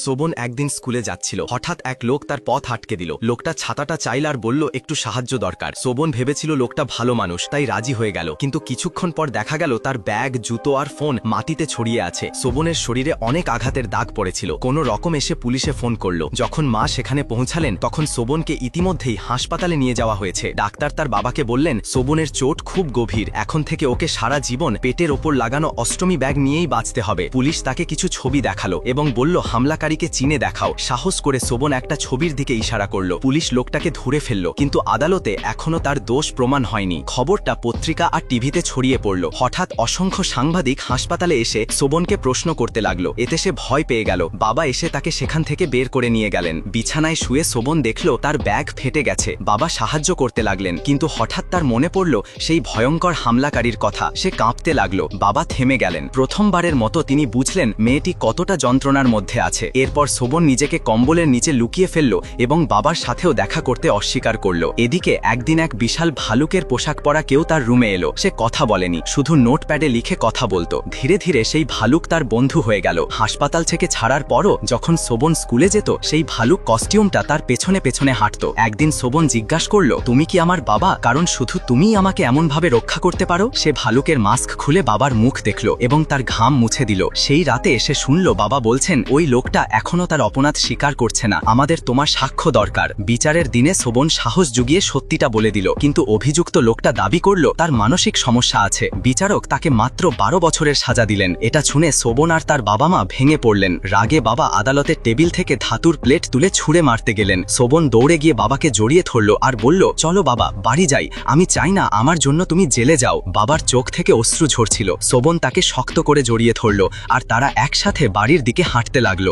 শোভন একদিন স্কুলে যাচ্ছিল, হঠাৎ এক লোক তার পথ আটকে দিল। লোকটা ছাতাটা চাইল আর বলল একটু সাহায্য দরকার। শোভন ভেবেছিল লোকটা ভালো মানুষ, তাই রাজি হয়ে গেল। কিন্তু কিছুক্ষণ পর দেখা গেল তার ব্যাগ, জুতো আর ফোন মাটিতে ছড়িয়ে আছে। শোভনের শরীরে অনেক আঘাতের দাগ পড়েছিল। কোনো রকম এসে পুলিশে ফোন করলো। যখন মা সেখানে পৌঁছালেন তখন শোভনকে ইতিমধ্যেই হাসপাতালে নিয়ে যাওয়া হয়েছে। ডাক্তার তার বাবাকে বললেন শোভনের চোট খুব গভীর, এখন থেকে ওকে সারা জীবন পেটের ওপর লাগানো অষ্টমী ব্যাগ নিয়েই বাঁচতে হবে। পুলিশ তাকে কিছু ছবি দেখালো এবং বলল হামলাকারীকে চিনে দেখাও। সাহস করে শোভন একটা ছবির দিকে ইশারা করলো। পুলিশ লোকটাকে ধরে ফেলল, কিন্তু আদালতে এখনো তার দোষ প্রমাণ হয়নি। খবরটা পত্রিকা আর টিভিতে ছড়িয়ে পড়ল। হঠাৎ অসংখ্য সাংবাদিক হাসপাতালে এসে শোভনকে প্রশ্ন করতে লাগলো। এতে সে ভয় পেয়ে গেল। বাবা এসে তাকে সেখান থেকে বের করে নিয়ে গেলেন। বিছানায় শুয়ে শোভন দেখল তার ব্যাগ ফেটে গেছে। বাবা সাহায্য করতে লাগলেন, কিন্তু হঠাৎ তার মনে পড়ল সেই ভয়ঙ্কর হামলাকারীর কথা। সে কাঁপতে লাগলো। বাবা থেমে গেলেন। প্রথমবারের মতো তিনি বুঝলেন মেয়েটি কতটা যন্ত্রণার মধ্যে আছে। এরপর শোভন নিজেকে কম্বলের নিচে লুকিয়ে ফেলল এবং বাবার সাথেও দেখা করতে অস্বীকার করল। এদিকে একদিন এক বিশাল ভালুকের পোশাক পরা কেউ তার রুমে এলো। সে কথা বলেনি, শুধু নোটপ্যাডে লিখে কথা বলতো। ধীরে ধীরে সেই ভালুক তার বন্ধু হয়ে গেল। হাসপাতাল থেকে ছাড়ার পরও যখন শোভন স্কুলে যেত সেই ভালুক কস্টিউমটা তার পেছনে পেছনে হাঁটত। একদিন শোভন জিজ্ঞাসা করল, তুমি কি আমার বাবা? কারণ শুধু তুমিই আমাকে এমনভাবে রক্ষা করতে পারো। সে ভালুকের মাস্ক খুলে বাবার মুখ দেখল এবং তার ঘাম মুছে দিল। সেই রাতে এসে শুনল বাবা বলছেন ওই লোকটা এখনো তার অপরাধ স্বীকার করছে না, আমাদের তোমার সাক্ষ্য দরকার। বিচারের দিনে শোভন সাহস জুগিয়ে সত্যিটা বলে দিল, কিন্তু অভিযুক্ত লোকটা দাবি করল তার মানসিক সমস্যা আছে। বিচারক তাকে মাত্র 12 বছরের সাজা দিলেন। এটা শুনে শোভন আর তার বাবা মা ভেঙে পড়লেন। রাগে বাবা আদালতের টেবিল থেকে ধাতুর প্লেট তুলে ছুঁড়ে মারতে গেলেন। শোভন দৌড়ে গিয়ে বাবাকে জড়িয়ে ধরল আর বলল, চলো বাবা, বাড়ি যাই, আমি চাই না আমার জন্য তুমি জেলে যাও। বাবার চোখ থেকে অশ্রু ঝরছিল। শোভন তাকে শক্ত করে জড়িয়ে ধরল আর তারা একসাথে বাড়ির দিকে হাঁটতে লাগলো।